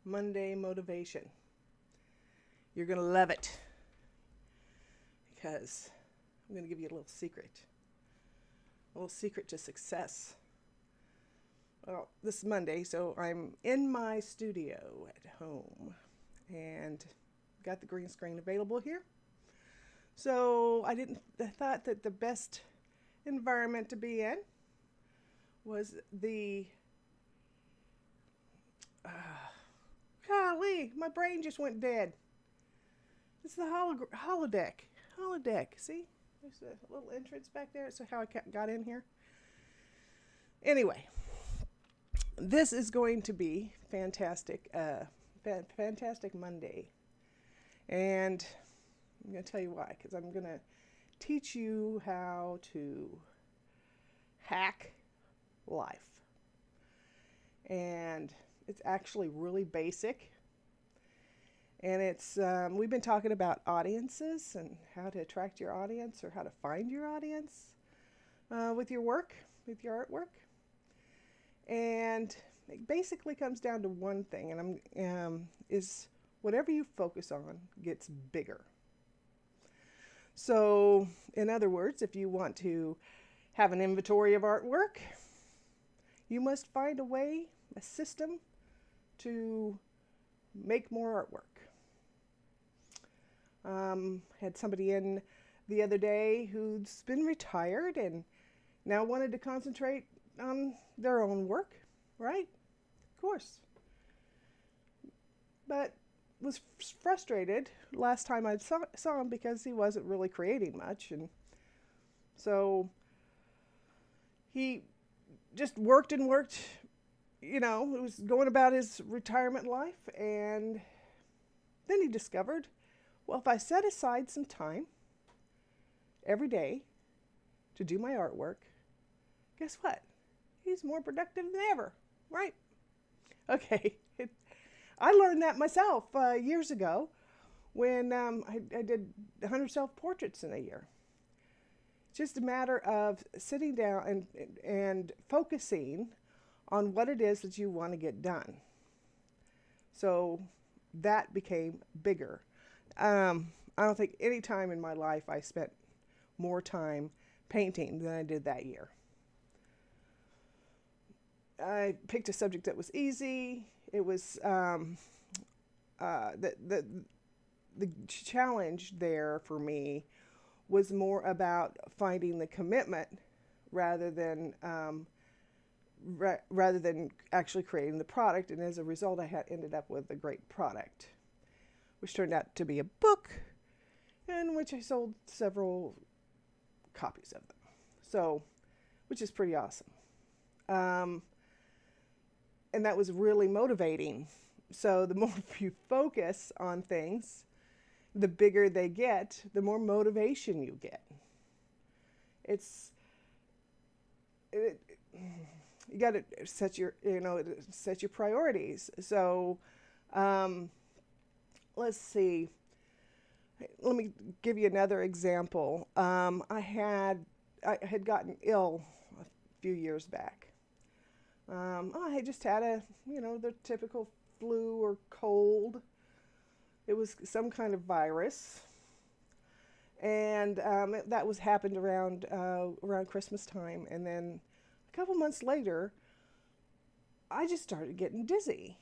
Monday motivation. You're going to love it because I'm going to give you a little secret to success. Well, this is Monday, so I'm in my studio at home and got the green screen available here. So I thought that the best environment to be in was the golly, my brain just went dead. It's the holodeck. See, there's a little entrance back there. So how I got in here. Anyway, this is going to be fantastic. Fantastic Monday, and I'm going to tell you why. Because I'm going to teach you how to hack life, and it's actually really basic. And it's we've been talking about audiences and how to attract your audience or how to find your audience with your work, with your artwork. And it basically comes down to one thing, and is whatever you focus on gets bigger. So, in other words, if you want to have an inventory of artwork, you must find a system to make more artwork. Had somebody in the other day who's been retired and now wanted to concentrate on their own work, right? Of course. But was frustrated last time I saw him because he wasn't really creating much. And so he just worked and worked, he was going about his retirement life. And then he discovered, well, if I set aside some time every day to do my artwork, guess what? He's more productive than ever, right? Okay, I learned that myself years ago when I did 100 self-portraits in a year. It's just a matter of sitting down and focusing on what it is that you want to get done. So that became bigger. I don't think any time in my life I spent more time painting than I did that year. I picked a subject that was easy. It was the challenge there for me was more about finding the commitment rather than actually creating the product. And as a result, I ended up with a great product, which turned out to be a book, in which I sold several copies of them. So, which is pretty awesome. And that was really motivating. So the more you focus on things, the bigger they get, the more motivation you get. You got to set your priorities. So let's see. Let me give you another example. I had gotten ill a few years back. I just had the typical flu or cold. It was some kind of virus, and that happened around Christmas time. And then a couple months later, I just started getting dizzy.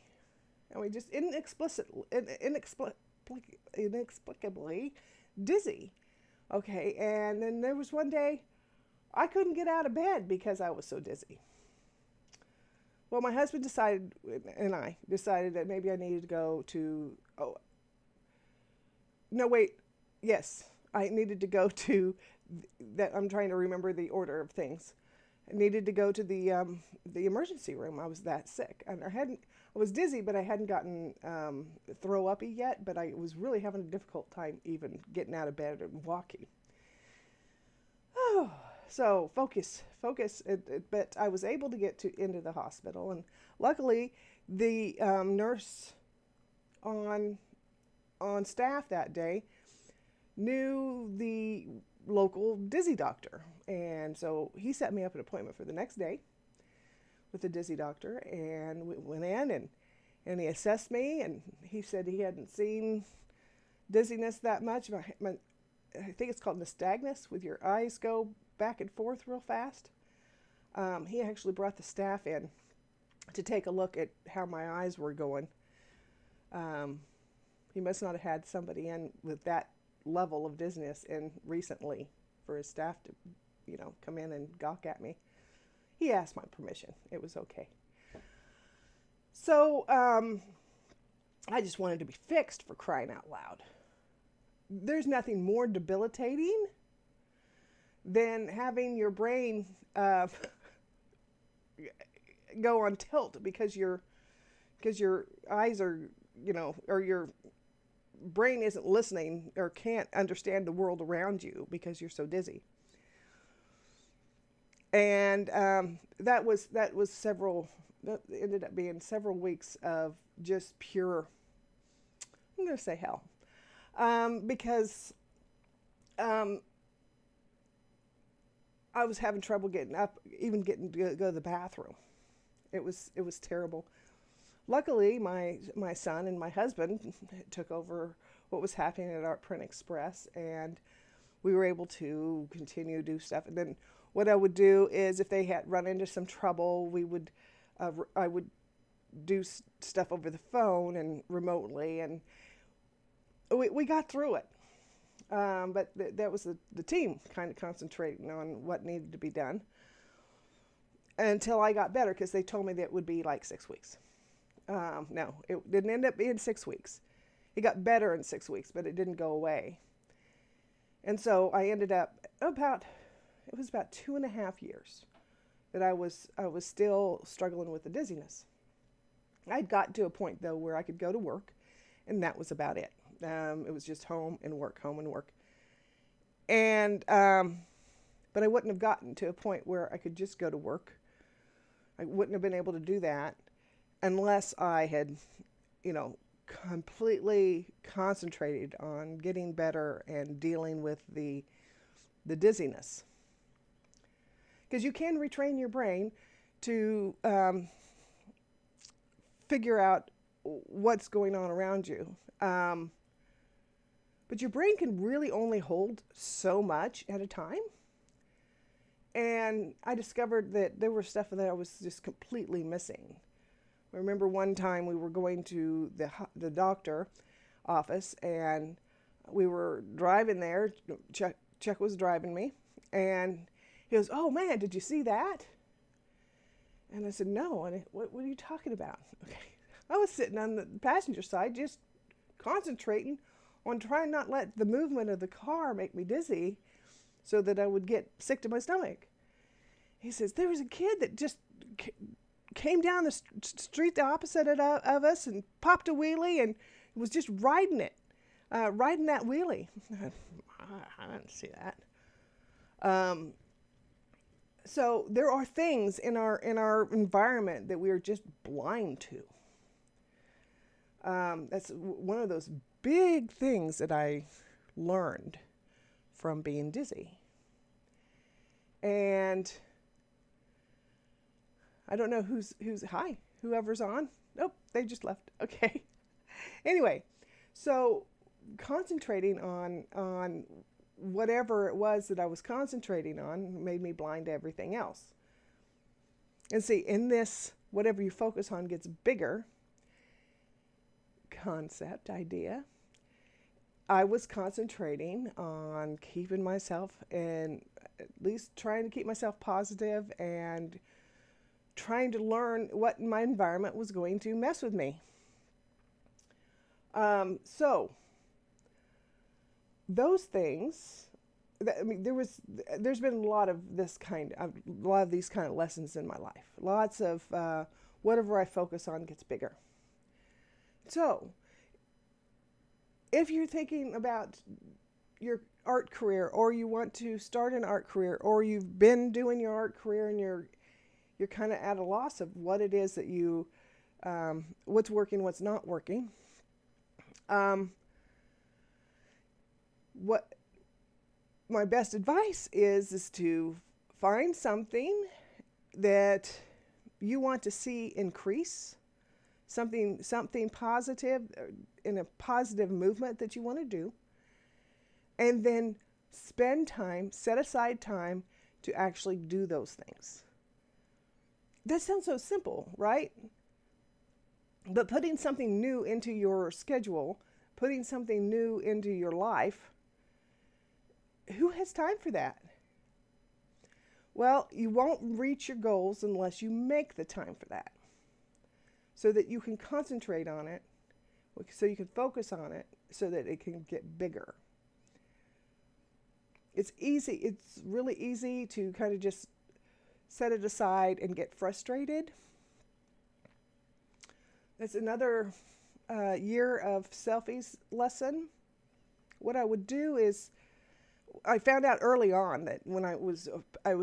I mean, just inexplicably dizzy. Okay, and then there was one day I couldn't get out of bed because I was so dizzy. Well, my husband and I decided that maybe I needed to go to, I needed to go to, I'm trying to remember the order of things. I needed to go to the emergency room. I was that sick. And I was dizzy, but I hadn't gotten throw up yet, but I was really having a difficult time even getting out of bed and walking. Oh. So focus. But I was able to get into the hospital, and luckily, the nurse on staff that day knew the local dizzy doctor, and so he set me up an appointment for the next day with the dizzy doctor, and we went in, and And he assessed me, and he said he hadn't seen dizziness that much. I think it's called nystagmus, with your eyes go back and forth real fast. He actually brought the staff in to take a look at how my eyes were going. He must not have had somebody in with that level of dizziness in recently for his staff to, come in and gawk at me. He asked my permission. It was okay. So I just wanted to be fixed, for crying out loud. There's nothing more debilitating than having your brain go on tilt because your eyes are, or your brain isn't listening or can't understand the world around you because you're so dizzy. And that ended up being several weeks of just pure, I'm going to say hell, because I was having trouble getting up, even getting to go to the bathroom. It was terrible. Luckily, my son and my husband took over what was happening at Art Print Express, and we were able to continue to do stuff. And then what I would do is, if they had run into some trouble, I would do stuff over the phone and remotely, and we got through it. But that was the team kind of concentrating on what needed to be done until I got better, because they told me that it would be like 6 weeks. No, it didn't end up being 6 weeks. It got better in 6 weeks, but it didn't go away. And so I ended up it was about 2.5 years that I was still struggling with the dizziness. I'd gotten to a point, though, where I could go to work, and that was about it. It was just home and work. And, but I wouldn't have gotten to a point where I could just go to work. I wouldn't have been able to do that unless I had, completely concentrated on getting better and dealing with the dizziness. Because you can retrain your brain to figure out what's going on around you. But your brain can really only hold so much at a time. And I discovered that there was stuff that I was just completely missing. I remember one time we were going to the doctor office, and we were driving there. Chuck was driving me, and he goes, "Oh man, did you see that?" And I said, "No." And what are you talking about? Okay. I was sitting on the passenger side, just concentrating on trying not let the movement of the car make me dizzy so that I would get sick to my stomach. He says, "There was a kid that just came down the street the opposite of us and popped a wheelie and was just riding that wheelie." I didn't see that. So there are things in our environment that we are just blind to. That's one of those big things that I learned from being dizzy. And I don't know who's hi, whoever's on. Nope, they just left. Okay. Anyway, so concentrating on whatever it was that I was concentrating on made me blind to everything else. And see, in this, whatever you focus on gets bigger concept, idea, I was concentrating on keeping myself, and at least trying to keep myself positive, and trying to learn what my environment was going to mess with me. So those things, there's been a lot of these kind of lessons in my life. Lots of whatever I focus on gets bigger. So if you're thinking about your art career, or you want to start an art career, or you've been doing your art career and you're kind of at a loss of what it is that you, what's working, what's not working, what my best advice is to find something that you want to see increase, something positive, in a positive movement that you want to do, and then spend time, set aside time to actually do those things. That sounds so simple, right? But putting something new into your schedule, putting something new into your life, who has time for that? Well, you won't reach your goals unless you make the time for that, so that you can concentrate on it, so you can focus on it, so that it can get bigger. It's easy. It's really easy to kind of just set it aside and get frustrated. That's another year of selfies lesson. What I would do is, I found out early on that when I was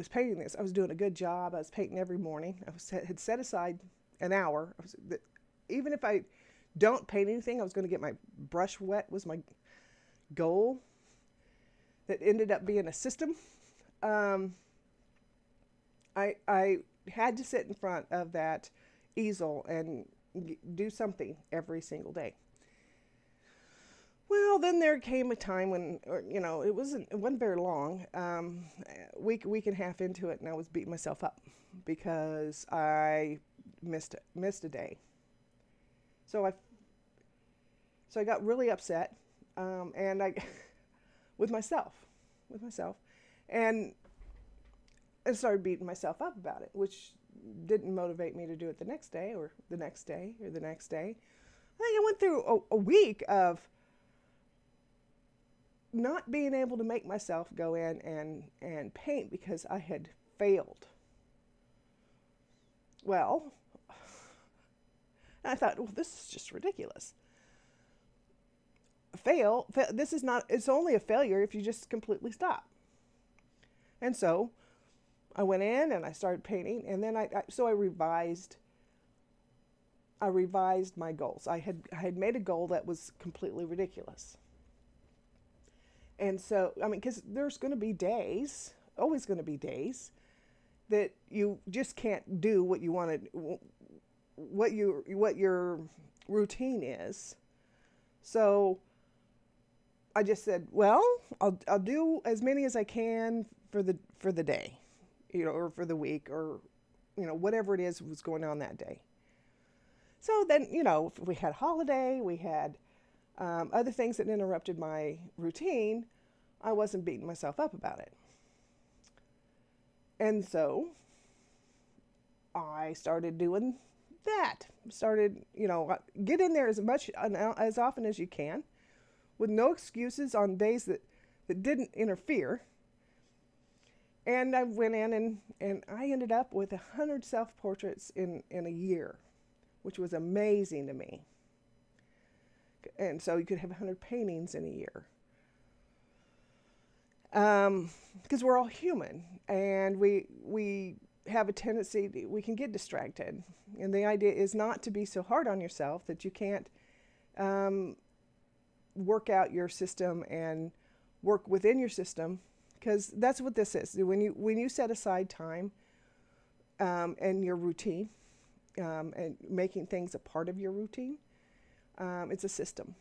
painting this, I was doing a good job. I was painting every morning. Had set aside an hour. Even if I don't paint anything, I was going to get my brush wet was my goal. That ended up being a system. I had to sit in front of that easel and do something every single day. Well, then there came a time when, it wasn't very long, week and a half into it, and I was beating myself up because I missed a day. So I got really upset, and I with myself, and I started beating myself up about it, which didn't motivate me to do it the next day or the next day or the next day. I think I went through a week of not being able to make myself go in and paint because I had failed. Well, I thought, well, this is just ridiculous. This is not, it's only a failure if you just completely stop. And so I went in and I started painting, and then I revised my goals. I had made a goal that was completely ridiculous. And so, because there's going to be days, always going to be days, that you just can't do what you wanted, what your routine is. So I just said, well, I'll do as many as I can for the day, or for the week, or whatever it is was going on that day. So then, if we had holiday, we had other things that interrupted my routine, I wasn't beating myself up about it. And so I started doing that. Get in there as often as you can, with no excuses on days that didn't interfere. And I went in and I ended up with 100 self-portraits in a year, which was amazing to me. And so you could have 100 paintings in a year. Because we're all human, and we have a tendency, we can get distracted. And the idea is not to be so hard on yourself that you can't work out your system and work within your system, because that's what this is. When you set aside time and your routine, and making things a part of your routine, it's a system.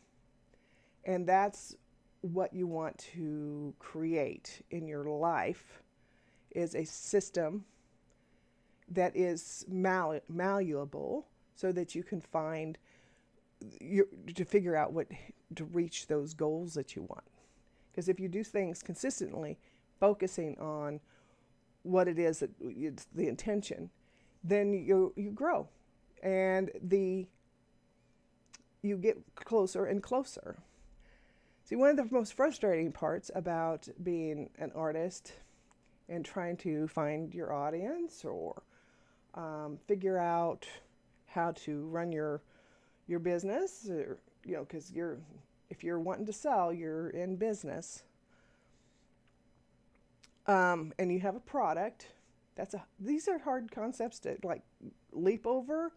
And that's what you want to create in your life, is a system that is malleable, so that you can find to figure out what to reach those goals that you want. Because if you do things consistently, focusing on what it is that it's the intention, then you grow, and you get closer and closer. See, one of the most frustrating parts about being an artist and trying to find your audience, or figure out how to run your business, or, because if you're wanting to sell, you're in business, and you have a product. These are hard concepts to leap over,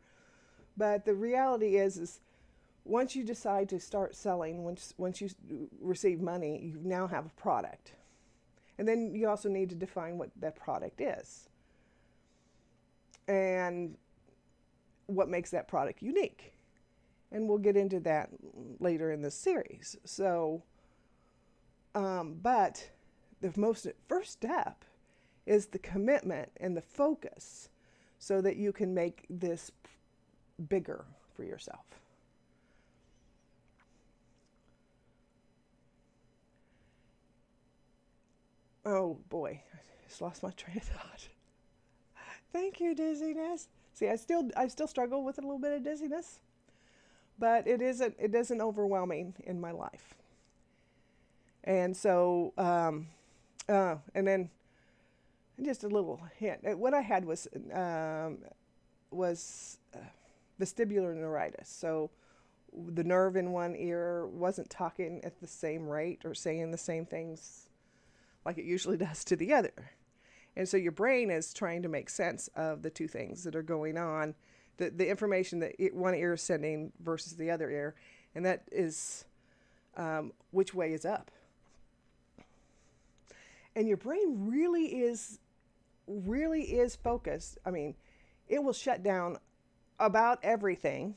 but the reality is once you decide to start selling, once you receive money, you now have a product. And then you also need to define what that product is and what makes that product unique. And we'll get into that later in this series. So, but the first step is the commitment and the focus so that you can make this bigger for yourself. Oh boy, I just lost my train of thought. Thank you, dizziness. See, I still struggle with a little bit of dizziness, but it isn't overwhelming in my life. And so, and then just a little hint. What I had was vestibular neuritis. So the nerve in one ear wasn't talking at the same rate or saying the same things like it usually does to the other. And so your brain is trying to make sense of the two things that are going on, the information that one ear is sending versus the other ear, and that is which way is up. And your brain really is focused. I mean, it will shut down about everything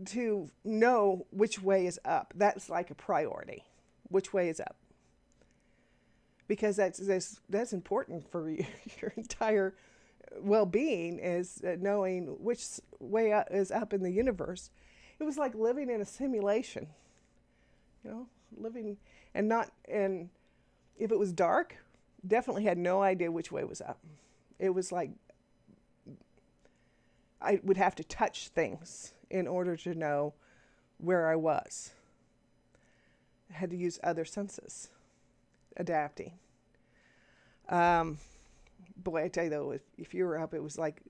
to know which way is up. That's like a priority. Which way is up? Because that's important for your entire well-being, is knowing which way up is up in the universe. It was like living in a simulation, living and if it was dark, definitely had no idea which way was up. It was like I would have to touch things in order to know where I was. I had to use other senses, adapting. Boy, I tell you though, if you were up, it was like,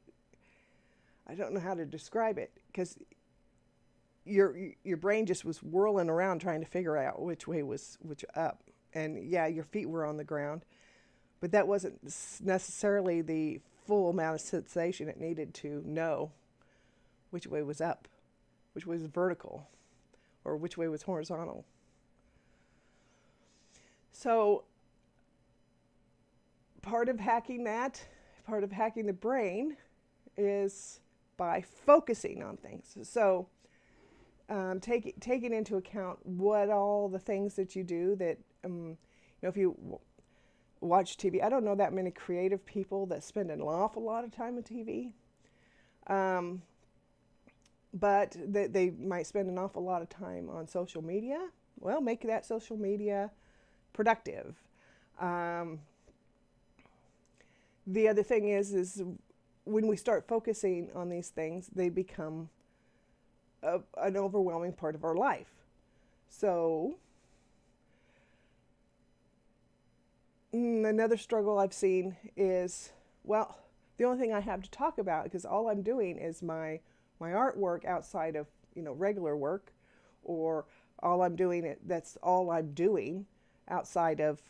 I don't know how to describe it, because your brain just was whirling around trying to figure out which way was which up. And yeah, your feet were on the ground, but that wasn't necessarily the full amount of sensation it needed to know which way was up, which way was vertical, or which way was horizontal. So part of hacking the brain is by focusing on things. So taking into account what all the things that you do that, if you watch TV, I don't know that many creative people that spend an awful lot of time on TV. But they might spend an awful lot of time on social media. Well, make that social media productive. The other thing is when we start focusing on these things, they become an overwhelming part of our life. So another struggle I've seen is, well, the only thing I have to talk about, because all I'm doing is my artwork outside of regular work, or all I'm doing, that's all I'm doing outside of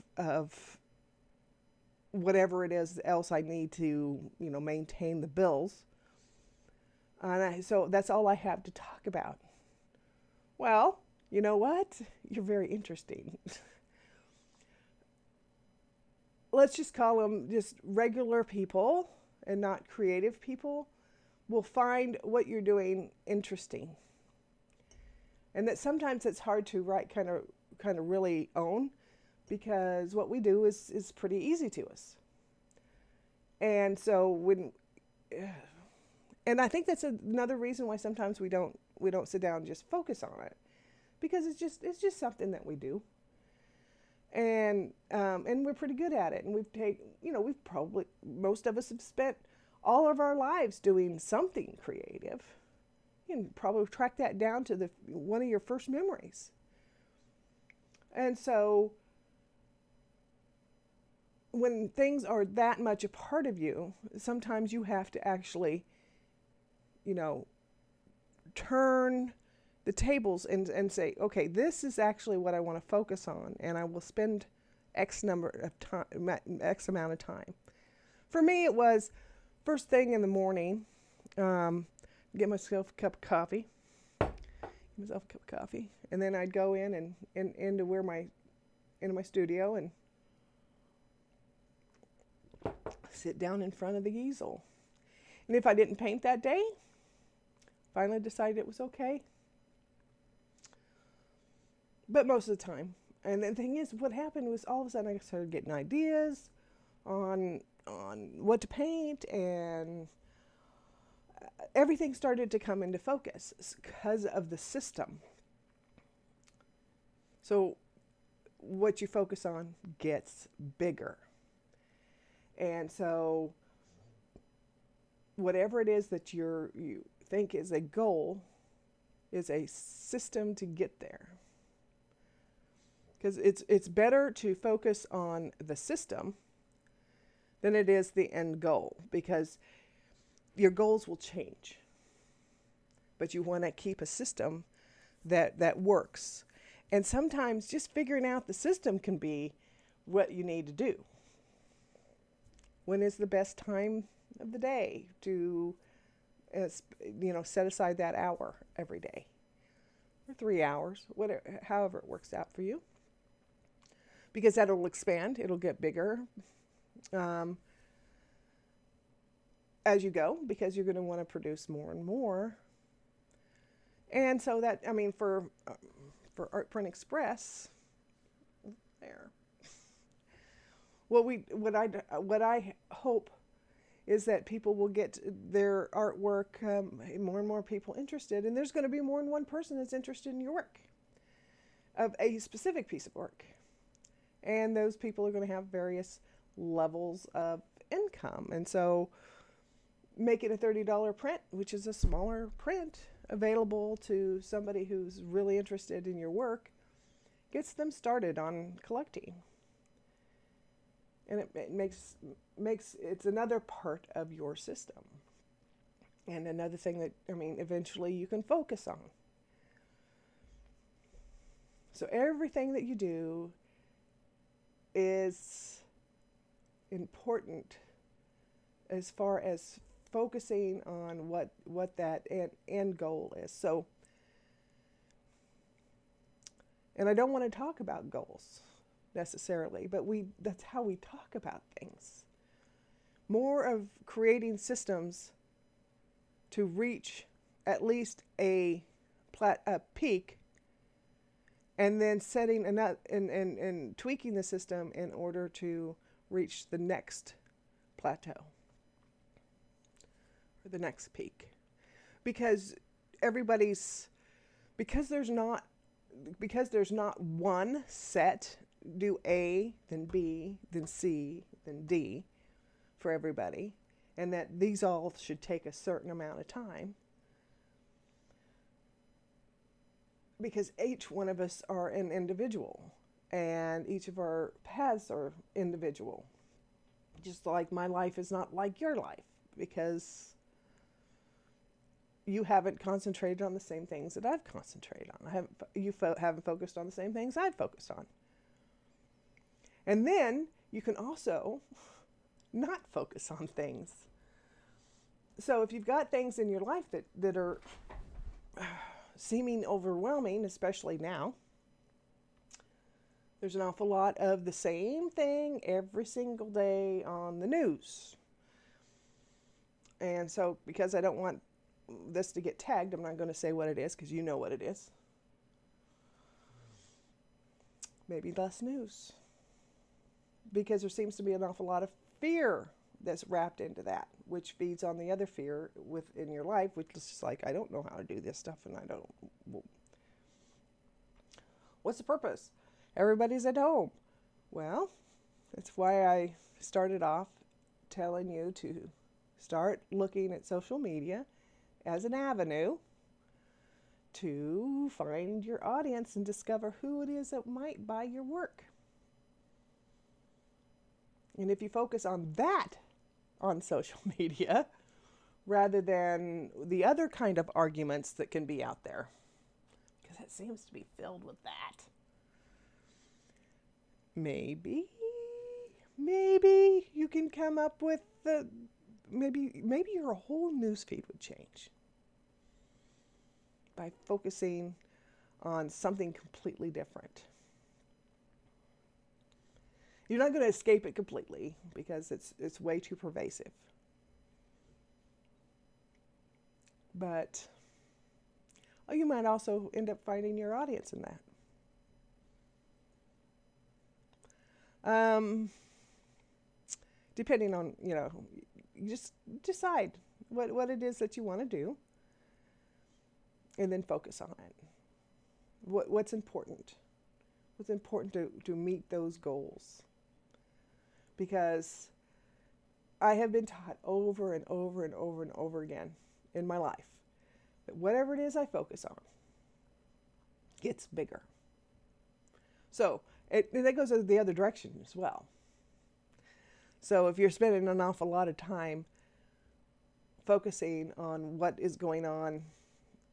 whatever it is else I need to maintain the bills. And so that's all I have to talk about. Well, you know what? You're very interesting. Let's just call them just regular people and not creative people will find what you're doing interesting. And that sometimes it's hard to kind of really own, because what we do is pretty easy to us. And so and I think that's another reason why sometimes we don't sit down and just focus on it, because it's just something that we do. And we're pretty good at it. And we've probably, most of us have spent all of our lives doing something creative. You can probably track that down to one of your first memories. And so when things are that much a part of you, sometimes you have to actually, turn the tables and say, okay, this is actually what I want to focus on, and I will spend X amount of time. For me, it was first thing in the morning, get myself a cup of coffee, and then I'd go in and into my studio and sit down in front of the easel. And if I didn't paint that day, finally decided it was okay. But most of the time. And the thing is, what happened was all of a sudden I started getting ideas on what to paint, and everything started to come into focus because of the system. So what you focus on gets bigger. And so whatever it is that you think is a goal is a system to get there. Because it's better to focus on the system than it is the end goal, because your goals will change. But you want to keep a system that works. And sometimes just figuring out the system can be what you need to do. When is the best time of the day to, set aside that hour every day, or 3 hours, whatever, however it works out for you. Because that'll expand, it'll get bigger as you go, because you're going to want to produce more and more. And so that, for Art Print Express, there. What I hope is that people will get their artwork, more and more people interested, and there's going to be more than one person that's interested in your work, of a specific piece of work. And those people are going to have various levels of income. And so make it a $30 print, which is a smaller print, available to somebody who's really interested in your work, gets them started on collecting. And it makes it's another part of your system. And another thing that, eventually you can focus on. So everything that you do is important as far as focusing on what that end goal is. So, and I don't want to talk about goals necessarily, but that's how we talk about things. More of creating systems to reach at least a peak, and then setting and tweaking the system in order to reach the next plateau or the next peak. Because there's not one set, do A, then B, then C, then D for everybody, and that these all should take a certain amount of time. Because each one of us are an individual, and each of our paths are individual. Just like my life is not like your life, because you haven't concentrated on the same things that I've concentrated on. You haven't focused on the same things I've focused on. And then you can also not focus on things. So if you've got things in your life that are seeming overwhelming, especially now, there's an awful lot of the same thing every single day on the news. And so, because I don't want this to get tagged, I'm not going to say what it is, because you know what it is. Maybe less news. Because there seems to be an awful lot of fear that's wrapped into that, which feeds on the other fear within your life, which is just like, I don't know how to do this stuff, and I don't. Well, what's the purpose? Everybody's at home. Well, that's why I started off telling you to start looking at social media as an avenue to find your audience and discover who it is that might buy your work. And if you focus on that on social media, rather than the other kind of arguments that can be out there, because it seems to be filled with that. Maybe you can come up with maybe your whole newsfeed would change by focusing on something completely different. You're not going to escape it completely, because it's way too pervasive. But Oh, you might also end up finding your audience in that. Depending on, you just decide what it is that you want to do and then focus on it. What's important? What's important to meet those goals? Because I have been taught over and over and over and over again in my life that whatever it is I focus on gets bigger. So that goes the other direction as well. So if you're spending an awful lot of time focusing on what is going on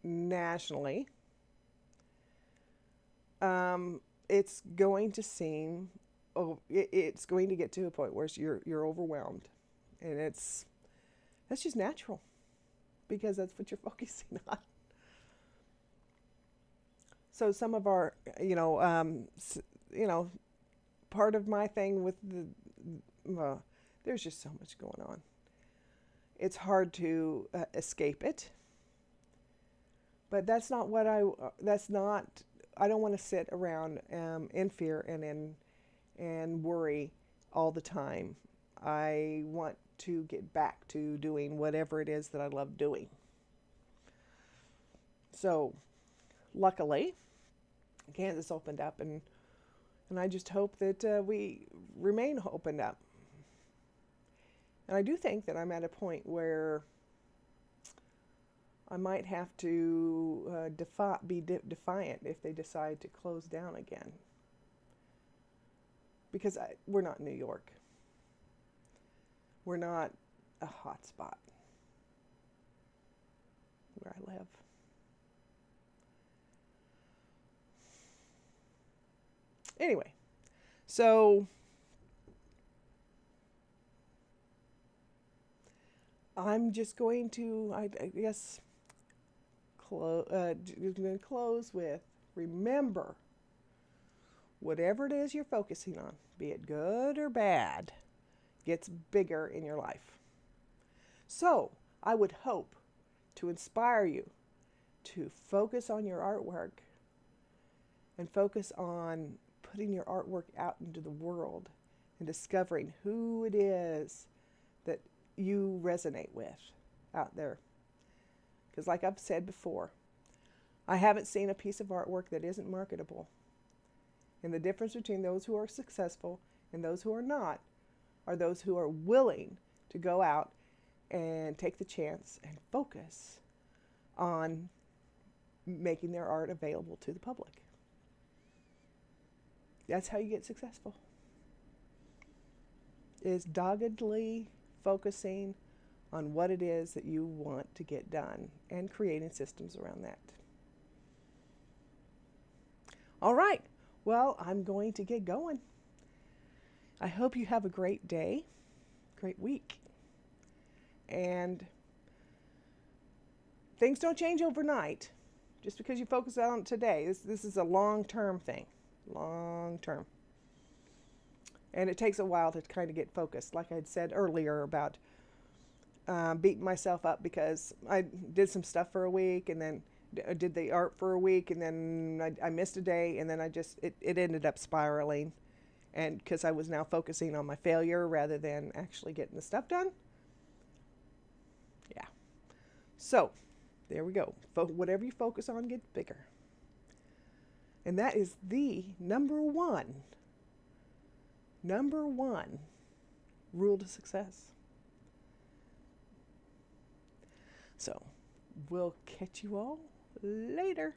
nationally, it's going to seem, it's going to get to a point where you're overwhelmed, and that's just natural because that's what you're focusing on. So some of our, part of my thing with there's just so much going on. It's hard to escape it, but that's not what I don't want to sit around in fear and worry all the time. I want to get back to doing whatever it is that I love doing. So, luckily, Kansas opened up, and I just hope that we remain opened up. And I do think that I'm at a point where I might have to be defiant if they decide to close down again. Because we're not New York. We're not a hot spot where I live. Anyway, so I'm just going to, I guess, going to close with, remember, whatever it is you're focusing on, be it good or bad, gets bigger in your life. So I would hope to inspire you to focus on your artwork and focus on putting your artwork out into the world and discovering who it is that you resonate with out there. Because like I've said before, I haven't seen a piece of artwork that isn't marketable. And the difference between those who are successful and those who are not are those who are willing to go out and take the chance and focus on making their art available to the public. That's how you get successful. Is doggedly focusing on what it is that you want to get done and creating systems around that. All right. Well, I'm going to get going. I hope you have a great day, great week. And things don't change overnight just because you focus on it today. This is a long-term thing. Long-term. And it takes a while to kind of get focused. Like I'd said earlier about beating myself up because I did some stuff for a week and then I did the art for a week and then I missed a day and then it ended up spiraling. And because I was now focusing on my failure rather than actually getting the stuff done. Yeah. So, there we go. Whatever you focus on gets bigger. And that is the number one rule to success. So, we'll catch you all later.